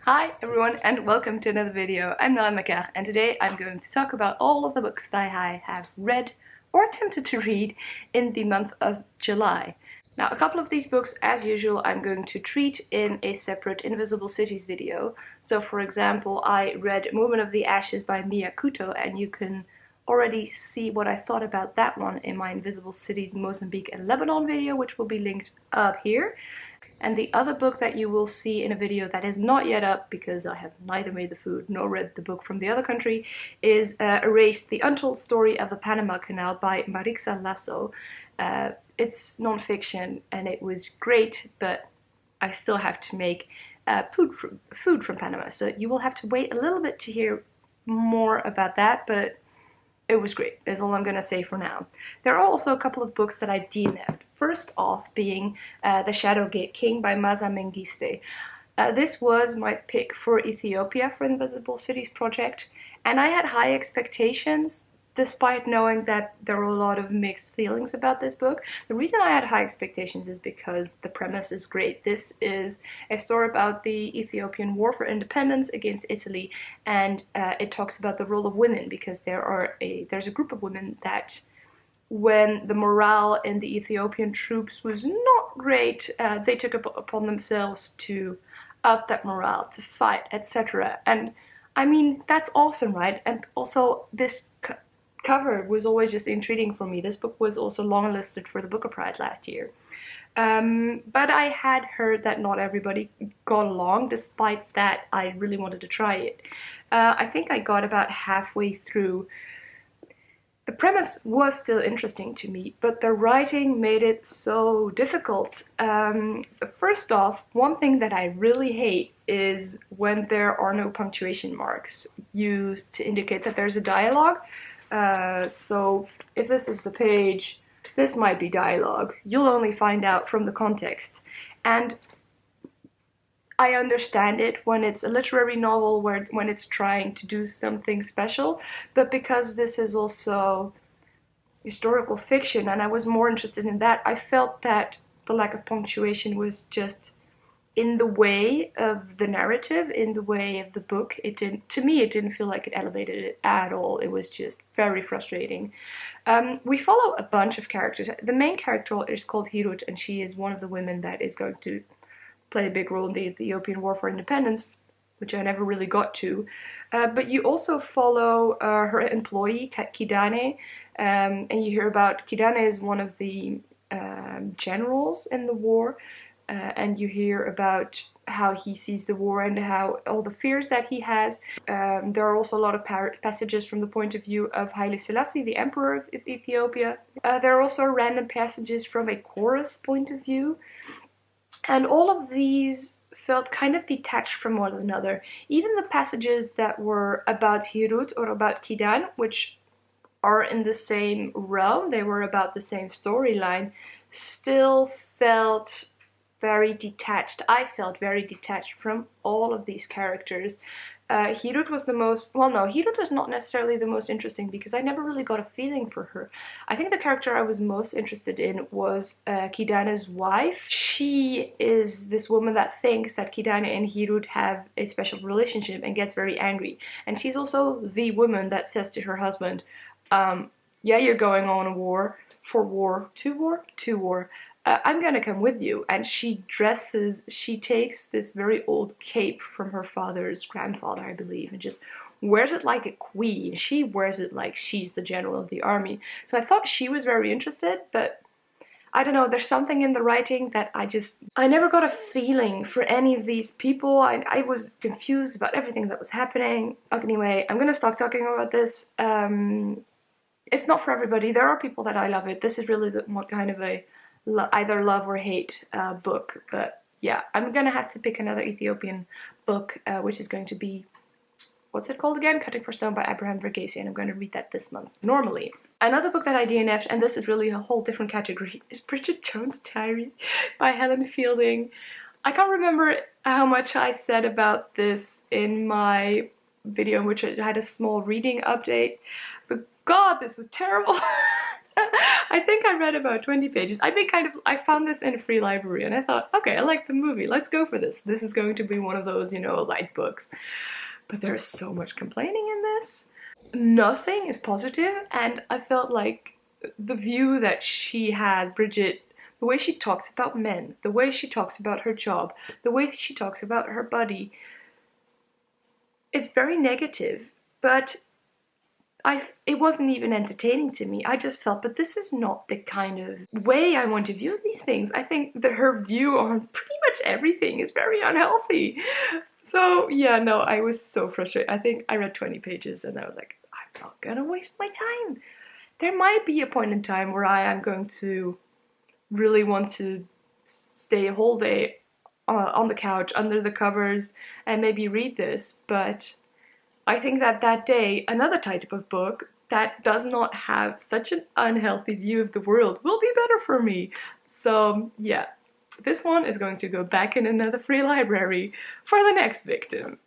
Hi everyone and welcome to another video. I'm lauranemacquart and today I'm going to talk about all of the books that I have read or attempted to read in the month of July. Now, a couple of these books, as usual, I'm going to treat in a separate Invisible Cities video. So for example, I read Movement of the Ashes by Mia Couto, and you can already see what I thought about that one in my Invisible Cities Mozambique and Lebanon video, which will be linked up here. And the other book that you will see in a video that is not yet up, because I have neither made the food nor read the book from the other country, is Erased: The Untold Story of the Panama Canal by Marixa Lasso. It's non-fiction and it was great, but I still have to make food from Panama, so you will have to wait a little bit to hear more about that, but it was great, is all I'm gonna say for now. There are also a couple of books that I DNF'd. First off being The Shadowgate King by Maaza Mengiste. This was my pick for Ethiopia for Invisible Cities project, and I had high expectations despite knowing that there were a lot of mixed feelings about this book. The reason I had high expectations is because the premise is great. This is a story about the Ethiopian War for Independence against Italy, and it talks about the role of women, because there's a group of women that, when the morale in the Ethiopian troops was not great, they took it upon themselves to up that morale, to fight, etc. And I mean, that's awesome, right? And also this cover was always just intriguing for me. This book was also longlisted for the Booker Prize last year. But I had heard that not everybody got along. Despite that, I really wanted to try it. I think I got about halfway through. The premise was still interesting to me, but the writing made it so difficult. First off, one thing that I really hate is when there are no punctuation marks used to indicate that there's a dialogue. So if this is the page, this might be dialogue. You'll only find out from the context. And I understand it when it's a literary novel, when it's trying to do something special, but because this is also historical fiction and I was more interested in that, I felt that the lack of punctuation was just in the way of the narrative, in the way of the book. To me, it didn't feel like it elevated it at all. It was just very frustrating. We follow a bunch of characters. The main character is called Hirut, and she is one of the women that is going to play a big role in the Ethiopian War for Independence, which I never really got to. But you also follow her employee, Kidane, and you hear about Kidane is one of the generals in the war, and you hear about how he sees the war and how all the fears that he has. There are also a lot of passages from the point of view of Haile Selassie, the emperor of Ethiopia. There are also random passages from a chorus point of view. And all of these felt kind of detached from one another. Even the passages that were about Hirut or about Kidan, which are in the same realm, they were about the same storyline, still felt very detached. I felt very detached from all of these characters. Hirut was the most, well no, Hirut was not necessarily the most interesting because I never really got a feeling for her. I think the character I was most interested in was Kidane's wife. She is this woman that thinks that Kidane and Hirut have a special relationship and gets very angry. And she's also the woman that says to her husband, yeah, you're going on a war, to war. I'm gonna come with you. And she takes this very old cape from her father's grandfather, I believe, and just wears it like a queen. She wears it like she's the general of the army. So I thought she was very interested, but I don't know, there's something in the writing that I never got a feeling for any of these people. I was confused about everything that was happening. Anyway, I'm gonna stop talking about this. It's not for everybody. There are people that I love it. This is really what kind of a either love or hate book, but yeah, I'm gonna have to pick another Ethiopian book, which is going to be, what's it called again? Cutting for Stone by Abraham Verghese, and I'm going to read that this month, normally. Another book that I DNF'd, and this is really a whole different category, is Bridget Jones' Diaries by Helen Fielding. I can't remember how much I said about this in my video in which I had a small reading update, but god, this was terrible. I think I read about 20 pages. I found this in a free library and I thought, okay, I like the movie, let's go for this. This is going to be one of those, you know, light books. But there's so much complaining in this. Nothing is positive, and I felt like the view that she has, Bridget, the way she talks about men, the way she talks about her job, the way she talks about her body, it's very negative, but it wasn't even entertaining to me. I just felt, but this is not the kind of way I want to view these things. I think that her view on pretty much everything is very unhealthy. So yeah, no, I was so frustrated. I think I read 20 pages and I was like, I'm not gonna waste my time. There might be a point in time where I am going to really want to stay a whole day on the couch under the covers and maybe read this, but I think that that day another type of book that does not have such an unhealthy view of the world will be better for me. So yeah, this one is going to go back in another free library for the next victim.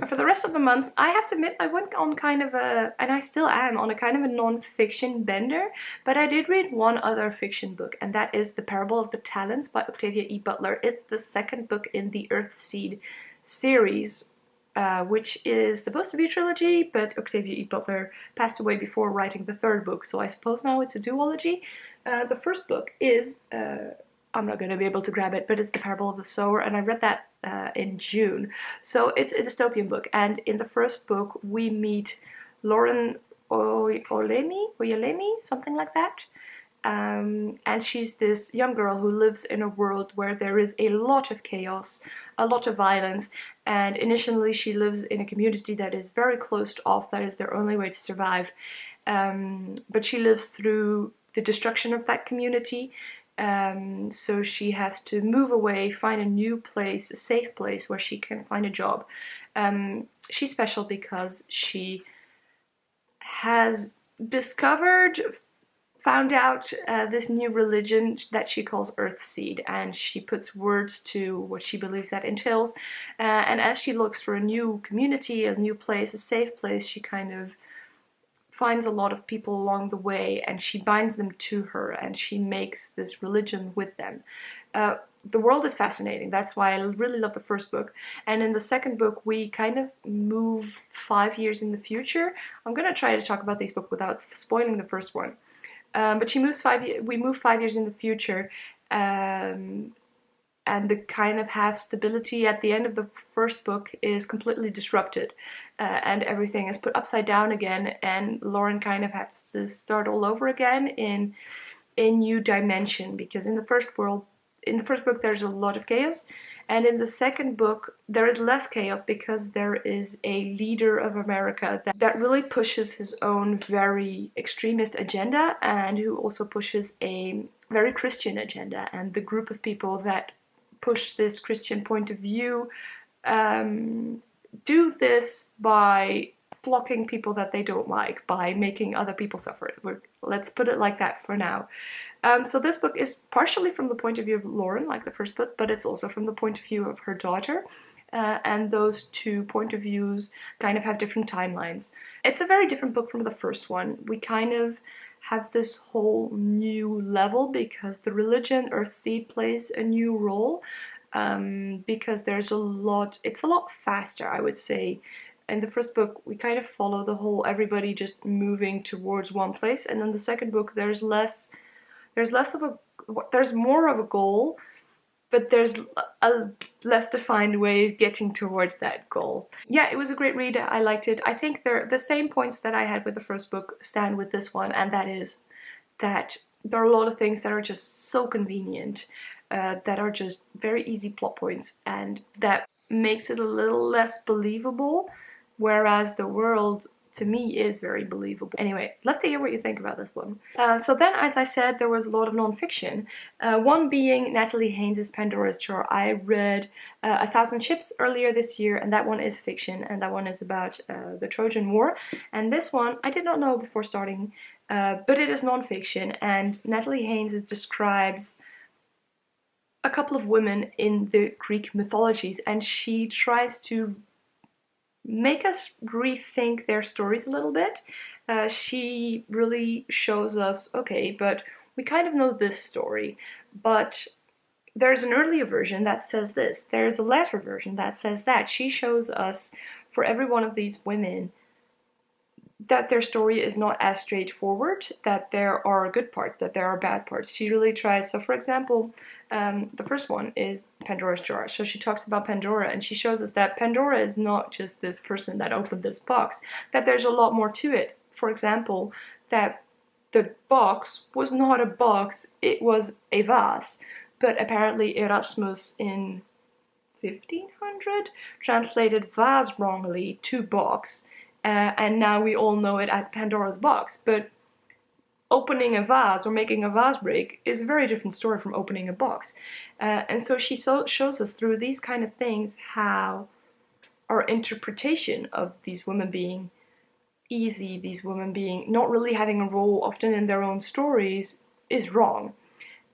For the rest of the month, I have to admit I went on kind of a, and I still am, on a kind of a non-fiction bender, but I did read one other fiction book, and that is The Parable of the Talents by Octavia E. Butler. It's the second book in the Earthseed series, which is supposed to be a trilogy, but Octavia E. Butler passed away before writing the third book, so I suppose now it's a duology. The first book is, I'm not going to be able to grab it, but it's The Parable of the Sower, and I read that in June. So it's a dystopian book, and in the first book we meet Lauren Oyelemi, something like that. And she's this young girl who lives in a world where there is a lot of chaos, a lot of violence, and initially she lives in a community that is very closed off, that is their only way to survive. But she lives through the destruction of that community. So she has to move away, find a new place, a safe place where she can find a job. She's special because she has found out this new religion that she calls Earthseed, and she puts words to what she believes that entails. And as she looks for a new community, a new place, a safe place, she kind of finds a lot of people along the way, and she binds them to her, and she makes this religion with them. The world is fascinating. That's why I really love the first book. And in the second book, we kind of move 5 years in the future. I'm gonna try to talk about these books without spoiling the first one. But we move 5 years in the future, and the kind of have stability at the end of the first book is completely disrupted, and everything is put upside down again, and Lauren kind of has to start all over again in a new dimension, because in the first book there's a lot of chaos, and in the second book there is less chaos because there is a leader of America that really pushes his own very extremist agenda, and who also pushes a very Christian agenda, and the group of people that push this Christian point of view do this by blocking people that they don't like, by making other people suffer. Let's put it like that for now. So this book is partially from the point of view of Lauren, like the first book, but it's also from the point of view of her daughter. And those two point of views kind of have different timelines. It's a very different book from the first one. We kind of have this whole new level because the religion Earthseed plays a new role, because it's a lot faster, I would say. In the first book we kind of follow the whole everybody just moving towards one place, and in the second book there's more of a goal, but there's a less defined way of getting towards that goal. Yeah, it was a great read. I liked it. I think the same points that I had with the first book stand with this one, and that is that there are a lot of things that are just so convenient, that are just very easy plot points, and that makes it a little less believable, whereas the world to me is very believable. Anyway, love to hear what you think about this one. So then, as I said, there was a lot of non-fiction. One being Natalie Haynes' Pandoras Jar. I read 1,000 Ships earlier this year, and that one is fiction, and that one is about the Trojan War. And this one I did not know before starting, but it is non-fiction, and Natalie Haynes describes a couple of women in the Greek mythologies, and she tries to make us rethink their stories a little bit. She really shows us, okay, but we kind of know this story, but there's an earlier version that says this, there's a later version that says that. She shows us, for every one of these women, that their story is not as straightforward, that there are good parts, that there are bad parts. She really tries. So for example, the first one is Pandora's Jar. So she talks about Pandora, and she shows us that Pandora is not just this person that opened this box, that there's a lot more to it. For example, that the box was not a box, it was a vase. But apparently Erasmus in 1500 translated vase wrongly to box. And now we all know it as Pandora's box, but opening a vase or making a vase break is a very different story from opening a box. And so she shows us through these kind of things how our interpretation of these women being easy, these women being not really having a role often in their own stories, is wrong.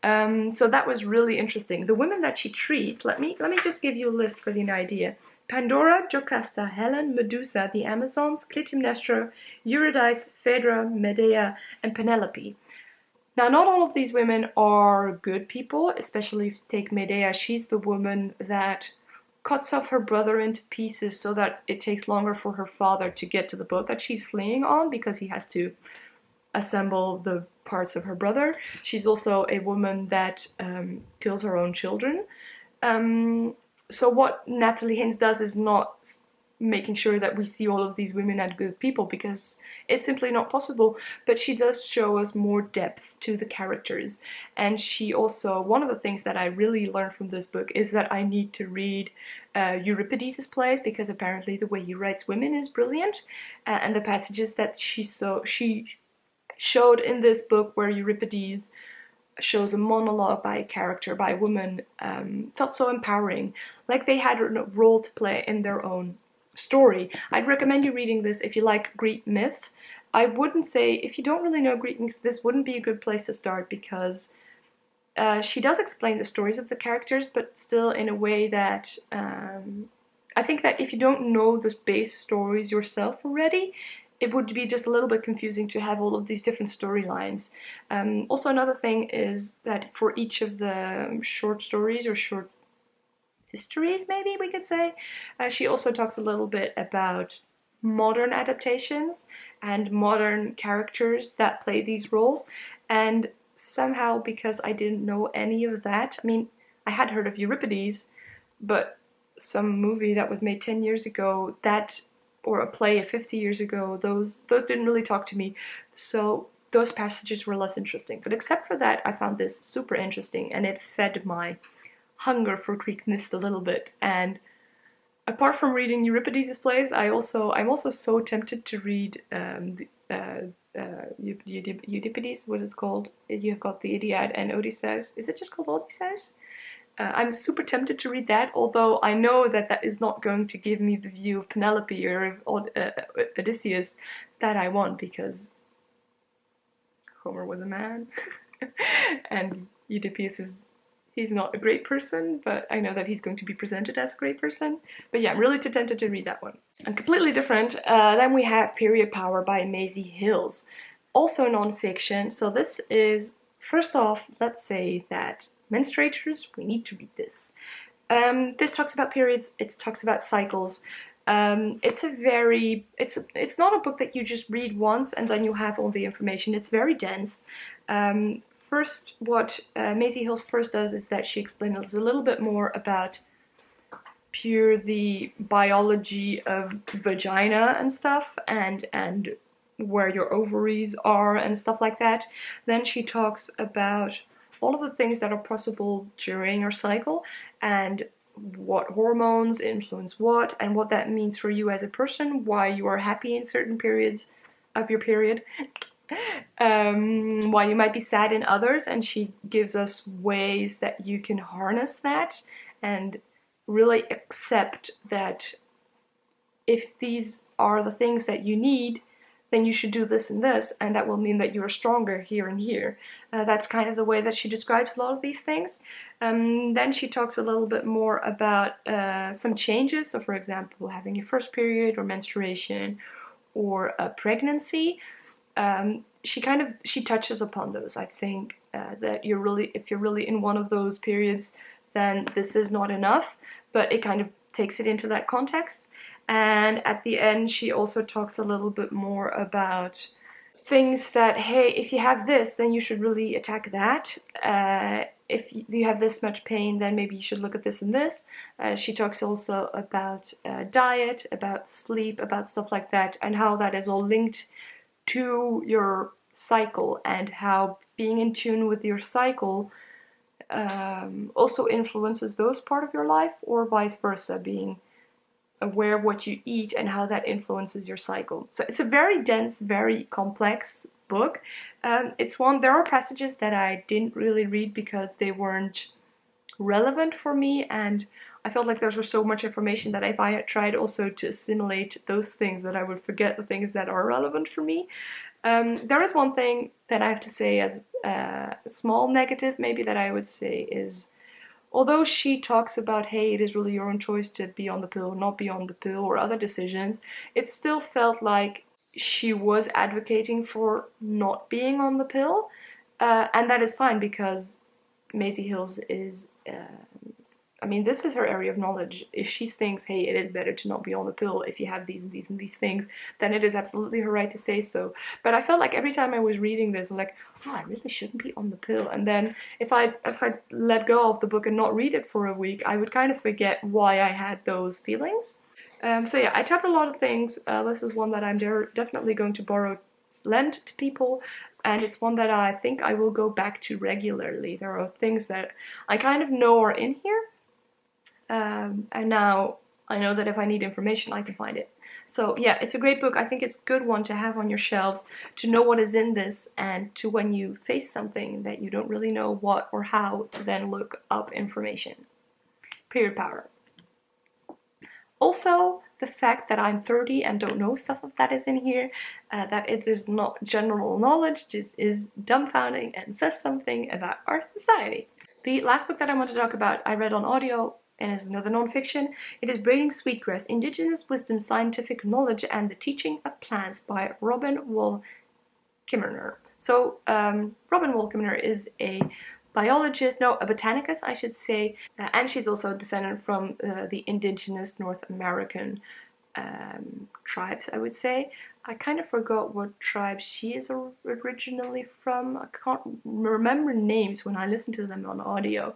So that was really interesting. The women that she treats, let me just give you a list for the idea. Pandora, Jocasta, Helen, Medusa, the Amazons, Clytemnestra, Eurydice, Phaedra, Medea, and Penelope. Now, not all of these women are good people, especially if you take Medea. She's the woman that cuts off her brother into pieces so that it takes longer for her father to get to the boat that she's fleeing on, because he has to assemble the parts of her brother. She's also a woman that kills her own children. So what Natalie Haynes does is not making sure that we see all of these women as good people, because it's simply not possible, but she does show us more depth to the characters. And she also, one of the things that I really learned from this book is that I need to read Euripides' plays, because apparently the way he writes women is brilliant, and the passages that she showed in this book where Euripides shows a monologue by a character, by a woman, felt so empowering, like they had a role to play in their own story. I'd recommend you reading this if you like Greek myths. I wouldn't say, if you don't really know Greek myths, this wouldn't be a good place to start, because she does explain the stories of the characters, but still in a way that I think that if you don't know the base stories yourself already, it would be just a little bit confusing to have all of these different storylines. Also, another thing is that for each of the short stories, or short histories maybe we could say, she also talks a little bit about modern adaptations and modern characters that play these roles. And somehow, because I didn't know any of that, I mean, I had heard of Euripides, but some movie that was made 10 years ago, that, or a play 50 years ago, those didn't really talk to me, so those passages were less interesting. But except for that, I found this super interesting, and it fed my hunger for Greek myths a little bit. And apart from reading Euripides' plays, I'm also so tempted to read Euripides, what is it called? You've got the Iliad and Odysseus. Is it just called Odysseus? I'm super tempted to read that, although I know that that is not going to give me the view of Penelope or Odysseus that I want, because Homer was a man and Oedipus he's not a great person, but I know that he's going to be presented as a great person. But yeah, I'm really too tempted to read that one. And completely different, then we have Period Power by Maise Hills, also non-fiction. So this is, first off, let's say that menstruators, we need to read this. This talks about periods, it talks about cycles. It's not a book that you just read once and then you have all the information. It's very dense. First, what Maise Hills first does is that she explains a little bit more about the biology of vagina and stuff, and where your ovaries are and stuff like that. Then she talks about all of the things that are possible during your cycle, and what hormones influence what, and what that means for you as a person, why you are happy in certain periods of your period, why you might be sad in others. And she gives us ways that you can harness that and really accept that if these are the things that you need, then you should do this and this, and that will mean that you're stronger here and here. That's kind of the way that she describes a lot of these things. Then she talks a little bit more about some changes, so for example, having your first period or menstruation or a pregnancy. She touches upon those. I think that if you're really in one of those periods, then this is not enough, but it kind of takes it into that context. And at the end, she also talks a little bit more about things that, hey, if you have this, then you should really attack that. If you have this much pain, then maybe you should look at this and this. She talks also about diet, about sleep, about stuff like that, and how that is all linked to your cycle, and how being in tune with your cycle also influences those part of your life, or vice versa, being aware of what you eat and how that influences your cycle. So it's a very dense, very complex book. There are passages that I didn't really read because they weren't relevant for me, and I felt like there was so much information that if I had tried also to assimilate those things, that I would forget the things that are relevant for me. There is one thing that I have to say as a small negative maybe that I would say is, although she talks about, hey, it is really your own choice to be on the pill or not be on the pill or other decisions, it still felt like she was advocating for not being on the pill. And that is fine, because Maisie Hills is, this is her area of knowledge. If she thinks, hey, it is better to not be on the pill if you have these and these and these things, then it is absolutely her right to say so. But I felt like every time I was reading this, I'm like, oh, I really shouldn't be on the pill. And then if I let go of the book and not read it for a week, I would kind of forget why I had those feelings. So yeah, I tapped a lot of things. This is one that I'm definitely going to lend to people, and it's one that I think I will go back to regularly. There are things that I kind of know are in here. And now I know that if I need information, I can find it. So yeah, it's a great book. I think it's a good one to have on your shelves, to know what is in this, and to, when you face something that you don't really know what or how, to then look up information. Period power. Also, the fact that I'm 30 and don't know stuff of that is in here, that it is not general knowledge, just is dumbfounding and says something about our society. The last book that I want to talk about, I read on audio, and is another non-fiction. It is Braiding Sweetgrass, Indigenous Wisdom, Scientific Knowledge and the Teaching of Plants by Robin Wall Kimmerer. So Robin Wall Kimmerer is a botanicus, I should say, and she's also a descendant from the indigenous North American tribes, I would say. I kind of forgot what tribe she is originally from. I can't remember names when I listen to them on audio.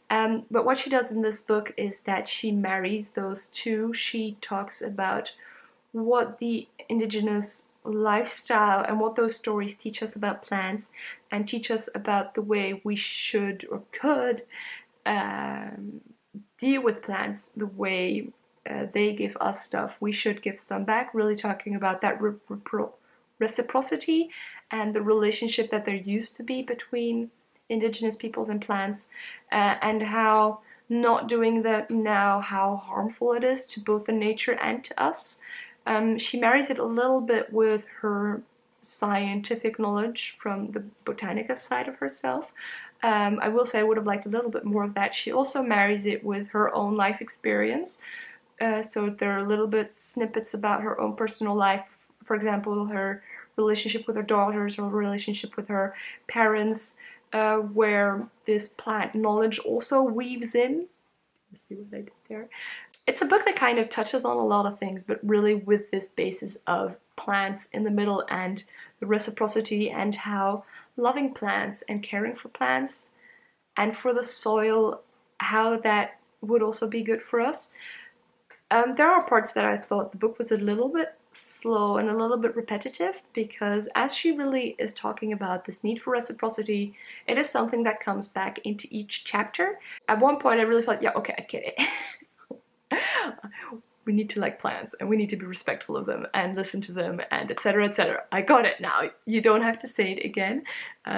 But what she does in this book is that she marries those two. She talks about what the indigenous lifestyle and what those stories teach us about plants, and teach us about the way we should or could deal with plants, the way they give us stuff, we should give some back, really talking about that reciprocity and the relationship that there used to be between indigenous peoples and plants, and how not doing that now, how harmful it is to both the nature and to us. She marries it a little bit with her scientific knowledge from the botanica side of herself. I will say I would have liked a little bit more of that. She also marries it with her own life experience. So there are little bit snippets about her own personal life. For example, her relationship with her daughters, or relationship with her parents, where this plant knowledge also weaves in. Let's see what I did there. It's a book that kind of touches on a lot of things, but really with this basis of plants in the middle, and the reciprocity, and how loving plants and caring for plants and for the soil, how that would also be good for us. There are parts that I thought the book was a little bit slow and a little bit repetitive, because as she really is talking about this need for reciprocity, it is something that comes back into each chapter. At one point I really felt, yeah, okay, I get it. We need to like plants, and we need to be respectful of them and listen to them, and etc, etc. I got it now. You don't have to say it again.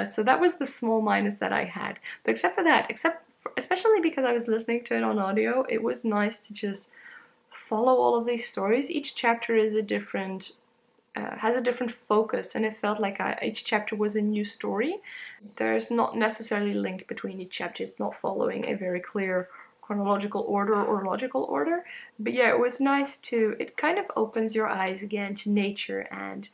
So that was the small minus that I had. But except for that, especially because I was listening to it on audio, it was nice to just follow all of these stories. Each chapter is a different has a different focus, and it felt like each chapter was a new story. There's not necessarily linked between each chapter. It's not following a very clear chronological order or logical order. But yeah, it was nice to, it kind of opens your eyes again to nature and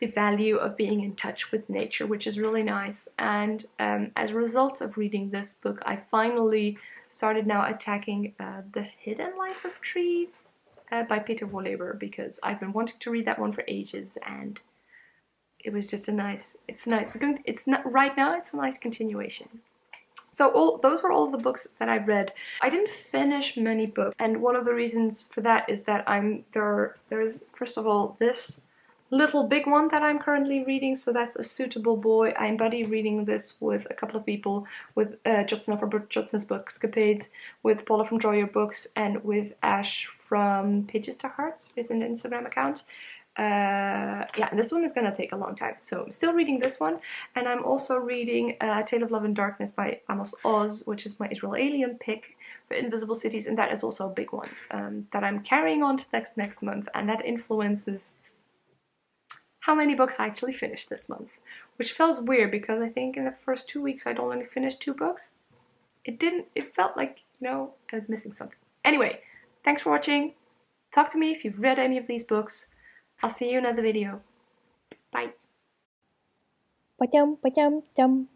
the value of being in touch with nature, which is really nice. And as a result of reading this book, I finally started now attacking The Hidden Life of Trees by Peter Wohleber, because I've been wanting to read that one for ages, and it was just a nice, it's nice. It's not right now, it's a nice continuation. So those were all the books that I read. I didn't finish many books, and one of the reasons for that is that there's first of all this little big one that I'm currently reading, so that's A Suitable Boy. I'm buddy reading this with a couple of people, with Jyotsna from Jyotsna's Bookscapades, with Paula from Draw Your Books, and with Ash from Pagestoheart, is an Instagram account. Yeah, and this one is gonna take a long time, so I'm still reading this one, and I'm also reading A Tale of Love and Darkness by Amos Oz, which is my Israeli pick for Invisible Cities, and that is also a big one that I'm carrying on to next month, and that influences how many books I actually finished this month, which feels weird because I think in the first 2 weeks I'd only finished 2 books. It felt like, you know, I was missing something. Anyway, thanks for watching. Talk to me if you've read any of these books. I'll see you in another video. Bye. Ba-chum, ba-chum, chum.